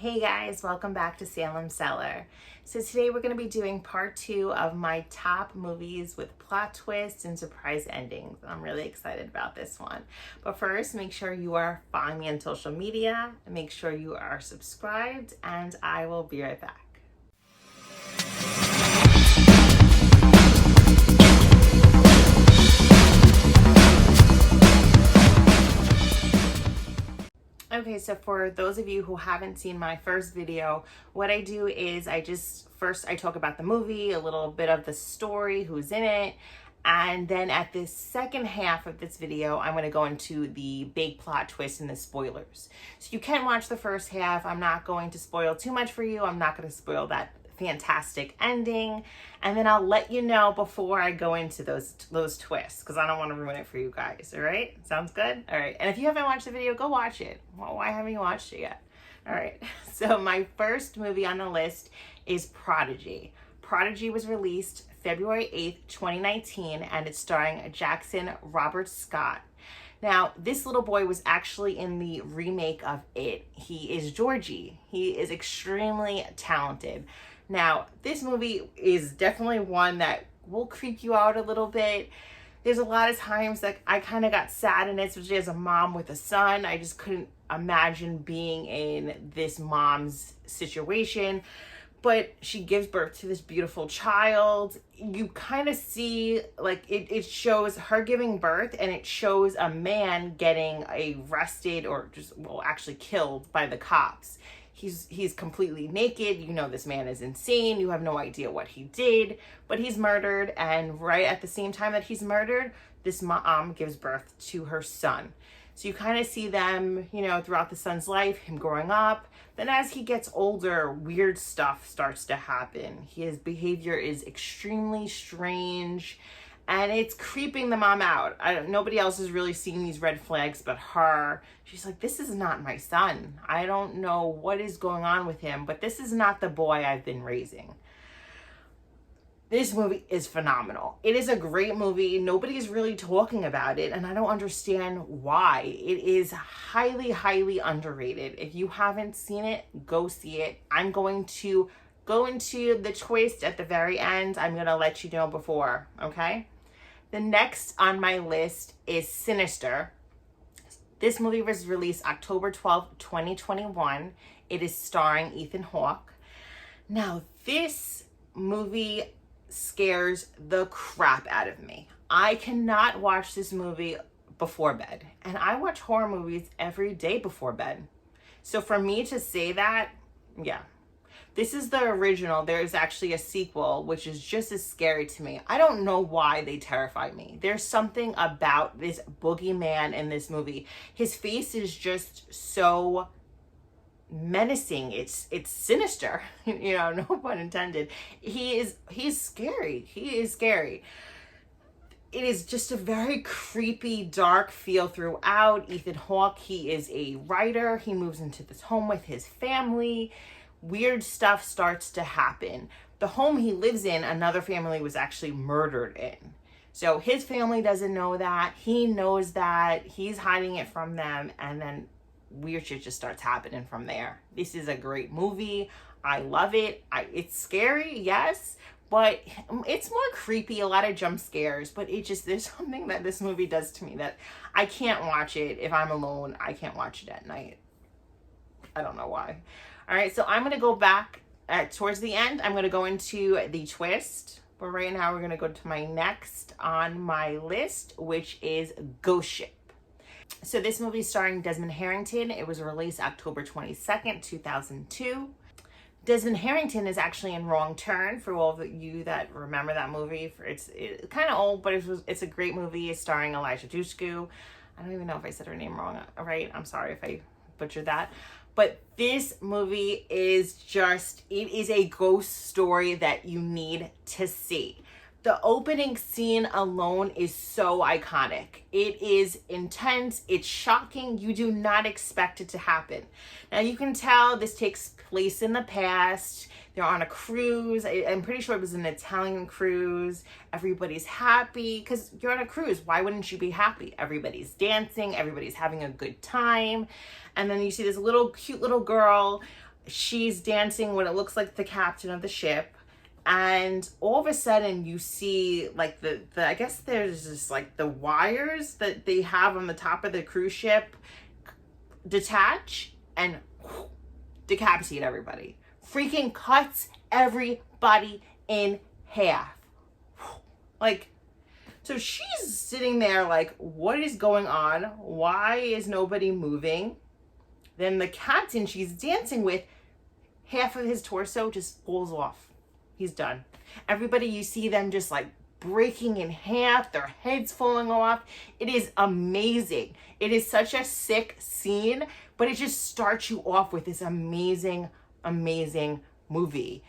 Hey guys, welcome back to Salem, Cellar. So today we're going to be doing part 2 of my top movies with plot twists and surprise endings. I'm really excited about this one. But first, make sure you are following me on social media, and make sure you are subscribed, and I will be right back. Okay, so for those of you who haven't seen my first video, what I do is I talk about the movie, a little bit of the story, who's in it, and then at the second half of this video, I'm going to go into the big plot twist and the spoilers. So you can watch the first half. I'm not going to spoil too much for you. I'm not going to spoil that fantastic ending, and then I'll let you know before I go into those twists, because I don't want to ruin it for you guys. All right, sounds good? All right, and if you haven't watched the video, go watch it. Well, why haven't you watched it yet? All right, so my first movie on the list is Prodigy. Prodigy was released February 8th, 2019, and it's starring Jackson Robert Scott. Now, this little boy was actually in the remake of It. He is Georgie. He is extremely talented. Now, this movie is definitely one that will creep you out a little bit. There's a lot of times that I kind of got sad in it, especially as a mom with a son. I just couldn't imagine being in this mom's situation. But she gives birth to this beautiful child. You kind of see, like, it shows her giving birth, and it shows a man getting arrested or just, well, actually killed by the cops. He's completely naked. You know this man is insane. You have no idea what he did, but he's murdered. And right at the same time that he's murdered, this mom gives birth to her son. So you kind of see them, you know, throughout the son's life, him growing up. Then as he gets older, weird stuff starts to happen. His behavior is extremely strange, and it's creeping the mom out. Nobody else is really seeing these red flags but her. She's like, this is not my son. I don't know what is going on with him, but this is not the boy I've been raising. This movie is phenomenal. It is a great movie. Nobody is really talking about it, and I don't understand why. It is highly, highly underrated. If you haven't seen it, go see it. I'm going to go into the twist at the very end. I'm going to let you know before, okay? The next on my list is Sinister. This movie was released October 12th, 2021. It is starring Ethan Hawke. Now, this movie scares the crap out of me. I cannot watch this movie before bed, and I watch horror movies every day before bed. So for me to say that, yeah. This is the original. There's actually a sequel, which is just as scary to me. I don't know why they terrify me. There's something about this boogeyman in this movie. His face is just so menacing. It's sinister. You know, no pun intended. He's scary. He is scary. It is just a very creepy, dark feel throughout. Ethan Hawke, he is a writer. He moves into this home with his family. Weird stuff starts to happen. The home he lives in, another family was actually murdered in. So his family doesn't know that. He knows that. He's hiding it from them, and then weird shit just starts happening from there. This is a great movie. I love it. It's scary, yes, but it's more creepy, a lot of jump scares, but there's something that this movie does to me that I can't watch it if I'm alone. I can't watch it at night. I don't know why. All right, so I'm going to go back towards the end. I'm going to go into the twist, but right now we're going to go to my next on my list, which is Ghost Ship. So this movie is starring Desmond Harrington. It was released October 22nd, 2002. Desmond Harrington is actually in Wrong Turn, for all of you that remember that movie. It's kind of old, but it's a great movie. It's starring Elijah Dushku. I don't even know if I said her name wrong, right? I'm sorry if I butchered that. But this movie is it is a ghost story that you need to see. The opening scene alone is so iconic. It is intense. It's shocking. You do not expect it to happen. Now you can tell this takes place in the past. They're on a cruise. I'm pretty sure it was an Italian cruise. Everybody's happy because you're on a cruise. Why wouldn't you be happy? Everybody's dancing. Everybody's having a good time. And then you see this cute little girl she's dancing when it looks like the captain of the ship, and all of a sudden you see like the I guess there's just like the wires that they have on the top of the cruise ship detach and decapitate everybody. Freaking cuts everybody in half. Like, so she's sitting there like, what is going on? Why is nobody moving? Then the captain she's dancing with, half of his torso just falls off. He's done. Everybody, you see them just like breaking in half, their heads falling off. It is amazing. It is such a sick scene, but it just starts you off with this amazing, amazing movie.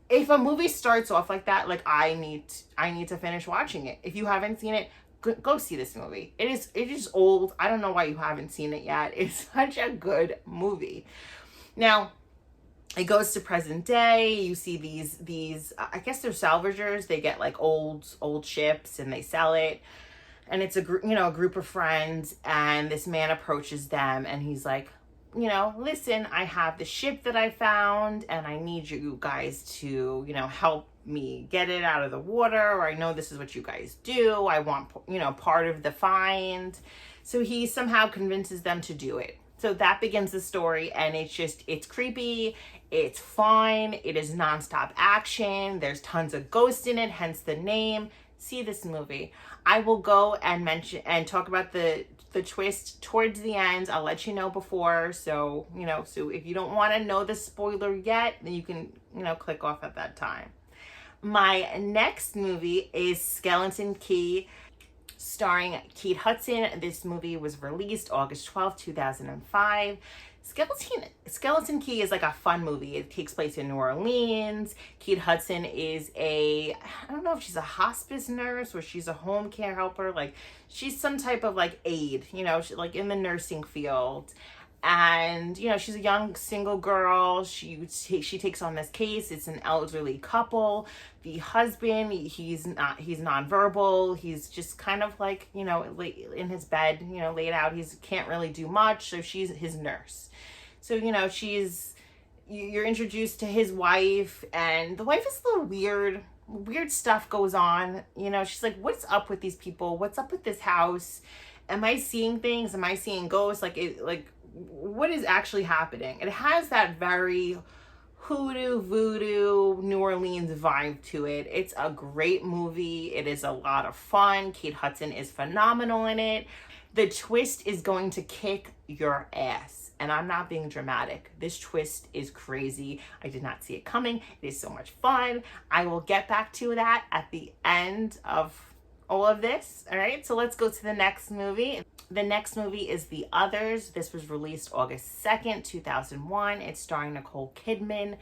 If a movie starts off like that, like I need to finish watching it. If you haven't seen it, go see this movie. It is old. I don't know why you haven't seen it yet. It's such a good movie. Now, it goes to present day. You see these I guess they're salvagers. They get like old ships and they sell it. And it's a group of friends, and this man approaches them and he's like, listen, I have the ship that I found and I need you guys to, help me get it out of the water, or I know this is what you guys do. I want, part of the find. So he somehow convinces them to do it. So that begins the story, and it's creepy, it's fun, it is nonstop action, there's tons of ghosts in it, hence the name. See this movie. I will go and mention and talk about the twist towards the end. I'll let you know before, so if you don't want to know the spoiler yet, then you can click off at that time. My next movie is Skeleton Key, starring Kate Hudson. This movie was released August 12th, 2005. Skeleton Key is like a fun movie. It takes place in New Orleans. Kate Hudson is I don't know if she's a hospice nurse or she's a home care helper. Like, she's some type of like aide, like in the nursing field. And, she's a young single girl. She takes on this case. It's an elderly couple. The husband, he's nonverbal. He's just kind of like, in his bed, laid out. He can't really do much. So she's his nurse. So, you're introduced to his wife, and the wife is a little weird. Weird stuff goes on. She's like, what's up with these people? What's up with this house? Am I seeing things? Am I seeing ghosts? What is actually happening? It has that very hoodoo, voodoo, New Orleans vibe to it. It's a great movie. It is a lot of fun. Kate Hudson is phenomenal in it. The twist is going to kick your ass. And I'm not being dramatic. This twist is crazy. I did not see it coming. It is so much fun. I will get back to that at the end of all of this. All right, so let's go to the next movie. The next movie is The Others. This was released August 2nd, 2001. It's starring Nicole Kidman.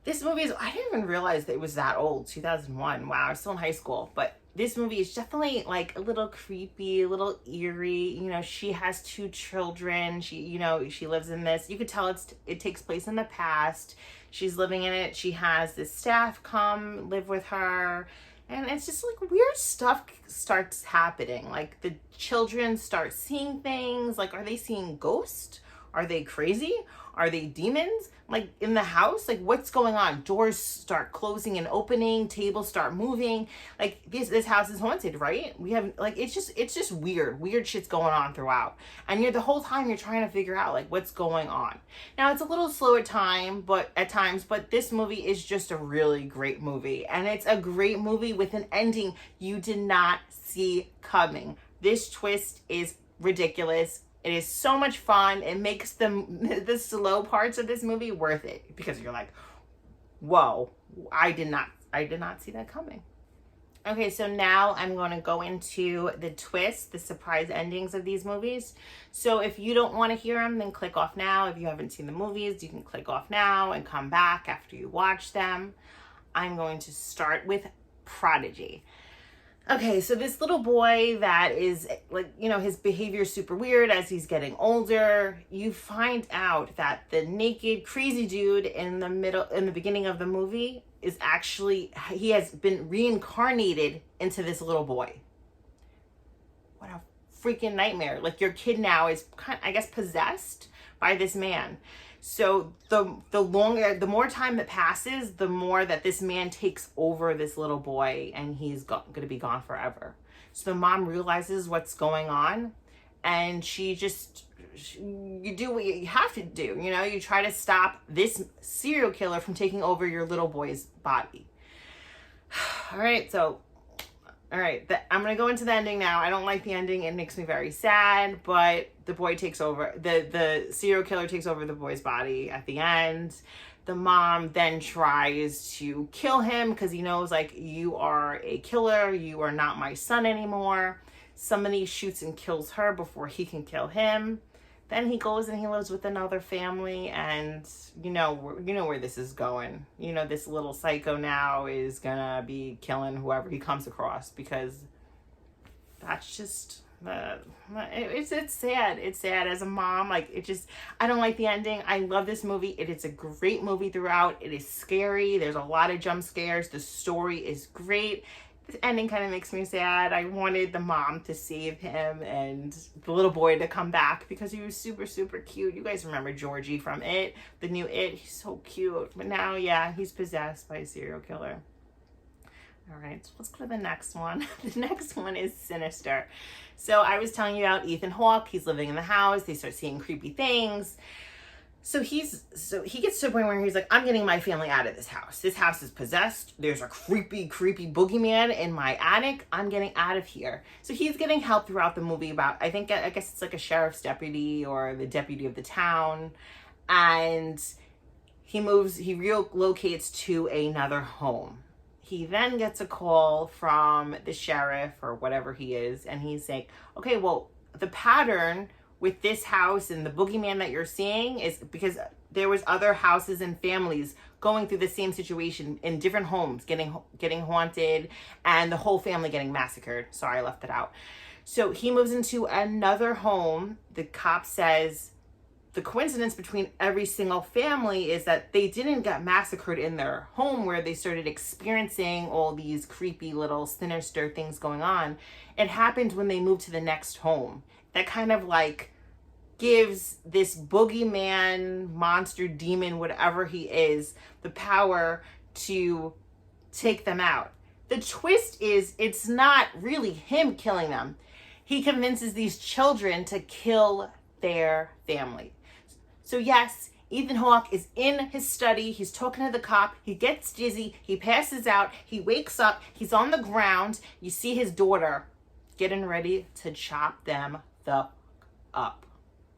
This movie I didn't even realize that it was that old, 2001. Wow, I was still in high school. But this movie is definitely like a little creepy, a little eerie. She has 2 children. She lives in this. You could tell it takes place in the past. She's living in it. She has this staff come live with her. And it's just like weird stuff starts happening. Like the children start seeing things. Like, are they seeing ghosts? Are they crazy? Are they demons? Like in the house? Like, what's going on? Doors start closing and opening. Tables start moving. Like this house is haunted, right? We have like it's just weird. Weird shit's going on throughout. And the whole time you're trying to figure out like what's going on. Now it's a little slow at times, but this movie is just a really great movie. And it's a great movie with an ending you did not see coming. This twist is ridiculous. It is so much fun. It makes the slow parts of this movie worth it, because you're like, whoa, I did not see that coming. Okay, so now I'm going to go into the twists, the surprise endings of these movies. So if you don't want to hear them, then click off now. If you haven't seen the movies, you can click off now and come back after you watch them. I'm going to start with Prodigy. Okay, so this little boy that is like, his behavior is super weird as he's getting older. You find out that the naked, crazy dude in the beginning of the movie is actually, he has been reincarnated into this little boy. What a freaking nightmare. Like, your kid now is I guess possessed by this man. So the more time that passes, the more that this man takes over this little boy, and he's going to be gone forever. So the mom realizes what's going on, and you do what you have to do. You know, you try to stop this serial killer from taking over your little boy's body. All right, I'm going to go into the ending now. I don't like the ending. It makes me very sad, but the boy takes over, the serial killer takes over the boy's body at the end. The mom then tries to kill him because he knows, like, you are a killer. You are not my son anymore. Somebody shoots and kills her before he can kill him. Then he goes and he lives with another family, and you know where this is going. You know, this little psycho now is gonna be killing whoever he comes across, because that's just it's sad. It's sad as a mom. Like, I don't like the ending. I love this movie. It is a great movie throughout. It is scary. There's a lot of jump scares. The story is great. The ending kind of makes me sad. I wanted the mom to save him and the little boy to come back because he was super, super cute. You guys remember Georgie from It, the new It? He's so cute. But now, yeah, he's possessed by a serial killer. All right, so let's go to the next one. The next one is Sinister. So I was telling you about Ethan Hawke. He's living in the house. They start seeing creepy things. So he gets to a point where he's like, I'm getting my family out of this house. This house is possessed. There's a creepy boogeyman in my attic. I'm getting out of here. So he's getting help throughout the movie about, I guess it's like a sheriff's deputy or the deputy of the town. And he relocates to another home. He then gets a call from the sheriff or whatever he is. And he's saying, okay, well, the pattern with this house and the boogeyman that you're seeing is because there was other houses and families going through the same situation in different homes, getting haunted, and the whole family getting massacred. Sorry, I left it out. So he moves into another home. The cop says the coincidence between every single family is that they didn't get massacred in their home where they started experiencing all these creepy little sinister things going on. It happened when they moved to the next home. That kind of like gives this boogeyman, monster, demon, whatever he is, the power to take them out. The twist is it's not really him killing them. He convinces these children to kill their family. So yes, Ethan Hawke is in his study. He's talking to the cop. He gets dizzy. He passes out. He wakes up. He's on the ground. You see his daughter getting ready to chop them the up.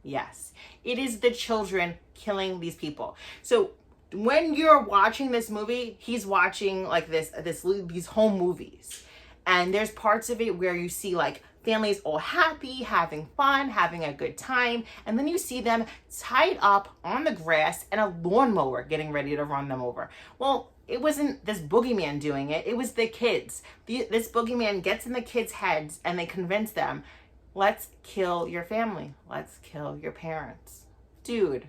Yes, it is the children killing these people. So when you're watching this movie, he's watching like these home movies, and there's parts of it where you see like families all happy, having fun, having a good time, and then you see them tied up on the grass and a lawnmower getting ready to run them over. Well, it wasn't this boogeyman doing it. It was the kids. This boogeyman gets in the kids' heads and they convince them, let's kill your family. Let's kill your parents. Dude.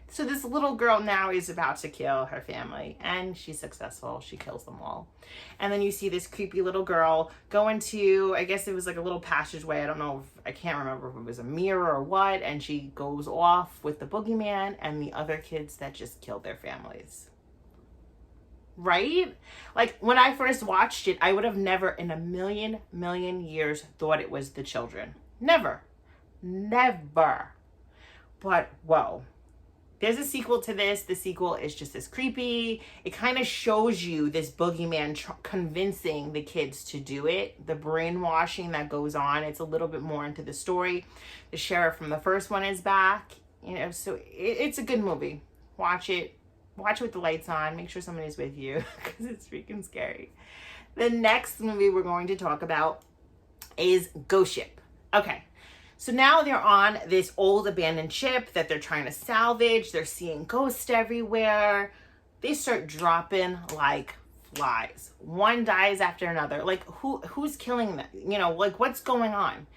So this little girl now is about to kill her family, and she's successful. She kills them all. And then you see this creepy little girl go into, I guess it was like a little passageway. I can't remember if it was a mirror or what. And she goes off with the boogeyman and the other kids that just killed their families. Right? Like when I first watched it, I would have never in a million years thought it was the children. Never. But whoa. There's a sequel to this. The sequel is just as creepy. It kind of shows you this boogeyman convincing the kids to do it. The brainwashing that goes on. It's a little bit more into the story. The sheriff from the first one is back. So it's a good movie. Watch it. Watch it with the lights on. Make sure somebody's with you because it's freaking scary. The next movie we're going to talk about is Ghost Ship. Okay. So now they're on this old abandoned ship that they're trying to salvage. They're seeing ghosts everywhere. They start dropping like flies. One dies after another. Like who's killing them? Like what's going on?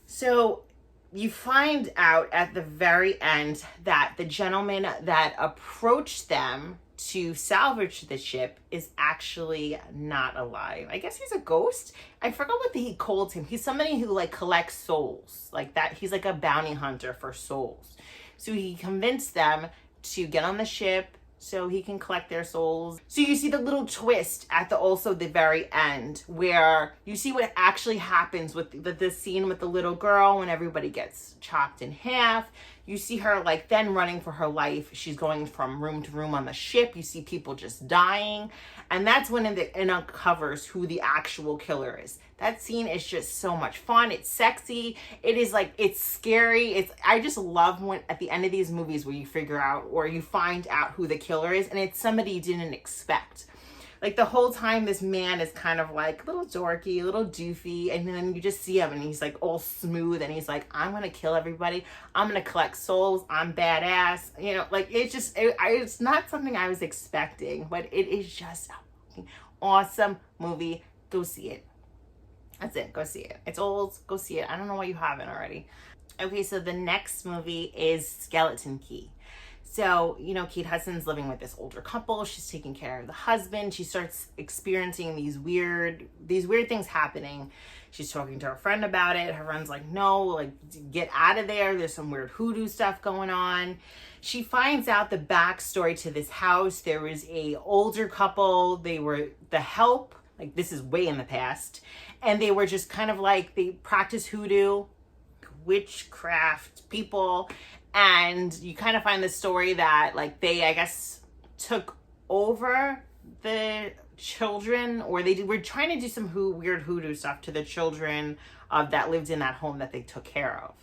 So you find out at the very end that the gentleman that approached them to salvage the ship is actually not alive. I guess he's a ghost. I forgot what he called him. He's somebody who like collects souls like that. He's like a bounty hunter for souls. So he convinced them to get on the ship so he can collect their souls. So you see the little twist at the very end, where you see what actually happens with the scene with the little girl when everybody gets chopped in half. You see her like then running for her life. She's going from room to room on the ship. You see people just dying. And that's when it uncovers who the actual killer is. That scene is just so much fun. It's sexy. It is like, it's scary. I just love when at the end of these movies where you figure out or you find out who the killer is and it's somebody you didn't expect. Like the whole time this man is kind of like a little dorky, a little doofy, and then you just see him and he's like all smooth and he's like, I'm gonna kill everybody. I'm gonna collect souls. I'm badass. You know, like it's not something I was expecting, but it is just a awesome movie. Go see it. That's it. Go see it. It's old. Go see it. I don't know why you haven't already. Okay, so the next movie is Skeleton Key. So, you know, Kate Hudson's living with this older couple. She's taking care of the husband. She starts experiencing these weird things happening. She's talking to her friend about it. Her friend's like, no, like, get out of there. There's some weird hoodoo stuff going on. She finds out the backstory to this house. There was a older couple. They were the help. Like, this is way in the past. And they were just kind of like, they practice hoodoo, witchcraft people. And you kind of find the story that like they, I guess, took over the children, or they were trying to do some weird hoodoo stuff to the children that lived in that home that they took care of.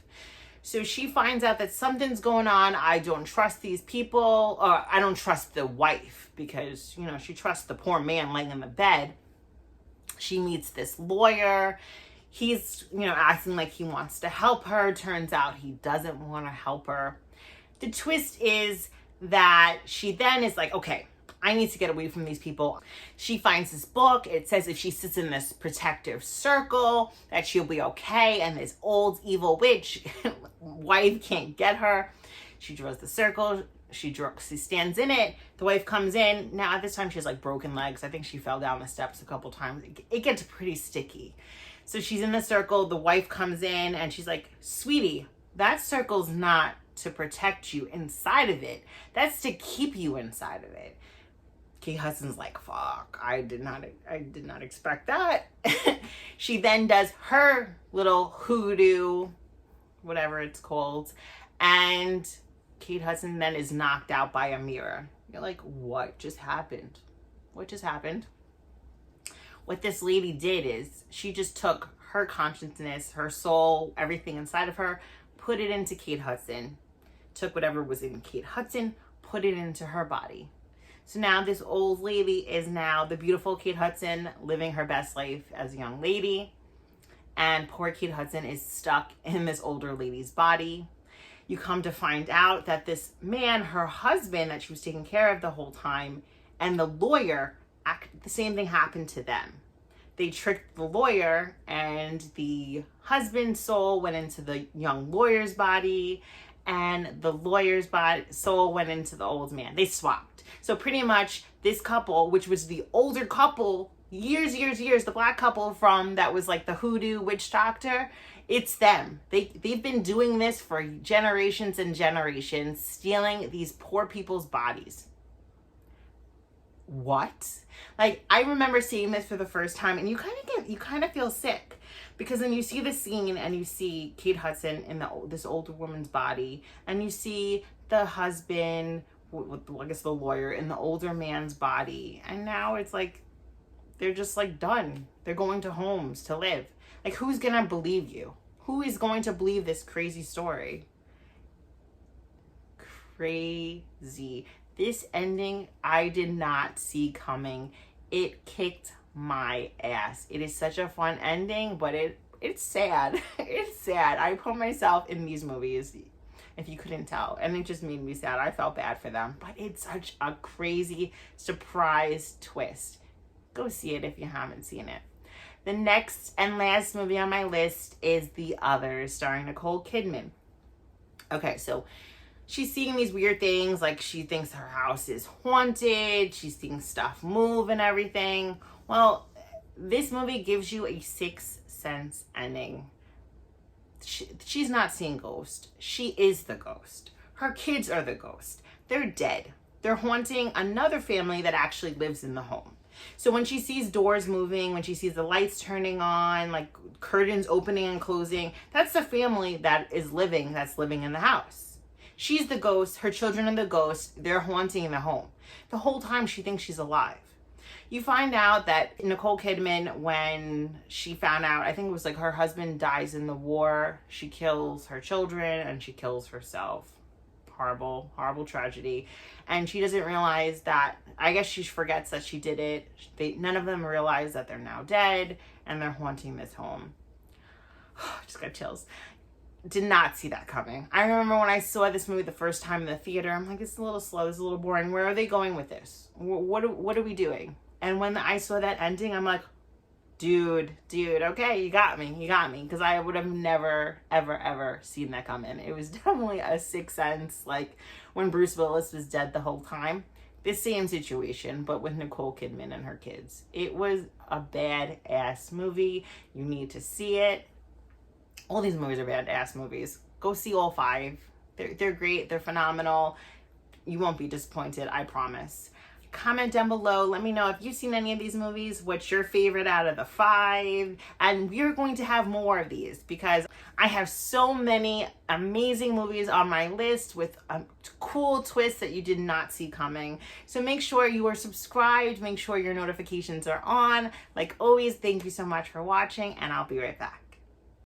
So she finds out that something's going on. I don't trust these people. I don't trust the wife because, you know, she trusts the poor man laying in the bed. She meets this lawyer. He's, you know, acting like he wants to help her. Turns out he doesn't want to help her. The twist is that she then is like, okay, I need to get away from these people. She finds this book. It says if she sits in this protective circle, that she'll be okay. And this old evil witch wife can't get her. She draws the circle. She stands in it. The wife comes in. Now at this time she has like broken legs. I think she fell down the steps a couple times. It gets pretty sticky. So she's in the circle, the wife comes in and she's like, sweetie, that circle's not to protect you inside of it. That's to keep you inside of it. Kate Hudson's like, fuck, I did not expect that. She then does her little hoodoo, whatever it's called. And Kate Hudson then is knocked out by a mirror. You're like, what just happened? What just happened? What this lady did is she just took her consciousness, her soul, everything inside of her, put it into Kate Hudson, took whatever was in Kate Hudson, put it into her body. So now this old lady is now the beautiful Kate Hudson living her best life as a young lady. And poor Kate Hudson is stuck in this older lady's body. You come to find out that this man, her husband that she was taking care of the whole time, and the lawyer, the same thing happened to them. They tricked the lawyer and the husband's soul went into the young lawyer's body and the lawyer's soul went into the old man. They swapped. So pretty much this couple, which was the older couple, years, the black couple from that was like the hoodoo witch doctor, it's them. They've been doing this for generations and generations, stealing these poor people's bodies. What? Like, I remember seeing this for the first time and you kind of feel sick because then you see the scene and you see Kate Hudson in this older woman's body and you see the husband with I guess the lawyer in the older man's body, and now it's like they're just like done. They're going to homes to live. Like, who's gonna believe you? Who is going to believe this crazy story? Crazy. This ending, I did not see coming. It kicked my ass. It is such a fun ending, but it's sad. It's sad. I put myself in these movies, if you couldn't tell, and it just made me sad. I felt bad for them, but it's such a crazy surprise twist. Go see it if you haven't seen it. The next and last movie on my list is The Others, starring Nicole Kidman. Okay, so she's seeing these weird things, like she thinks her house is haunted, she's seeing stuff move and everything. Well, this movie gives you a Sixth Sense ending. She's not seeing ghosts. She is the ghost. Her kids are the ghost. They're dead. They're haunting another family that actually lives in the home. So when she sees doors moving, when she sees the lights turning on, like curtains opening and closing, that's the family that's living in the house. She's the ghost, her children are the ghosts, they're haunting the home. The whole time she thinks she's alive. You find out that Nicole Kidman, when she found out, I think it was like her husband dies in the war, she kills her children and she kills herself. Horrible, horrible tragedy. And she doesn't realize that, I guess she forgets that she did it. None of them realize that they're now dead and they're haunting this home. Just got chills. Did not see that coming. I remember when I saw this movie the first time in the theater, I'm like, it's a little slow, it's a little boring. Where are they going with this? What are we doing? And when I saw that ending, I'm like, dude, okay, you got me. Because I would have never, ever seen that coming. It was definitely a sixth sense, like when Bruce Willis was dead the whole time. The same situation, but with Nicole Kidman and her kids. It was a badass movie. You need to see it. All these movies are badass movies. Go see all 5. They're great. They're phenomenal. You won't be disappointed, I promise. Comment down below. Let me know if you've seen any of these movies. What's your favorite out of the 5? And we're going to have more of these because I have so many amazing movies on my list with a cool twist that you did not see coming. So make sure you are subscribed. Make sure your notifications are on. Like always, thank you so much for watching, and I'll be right back.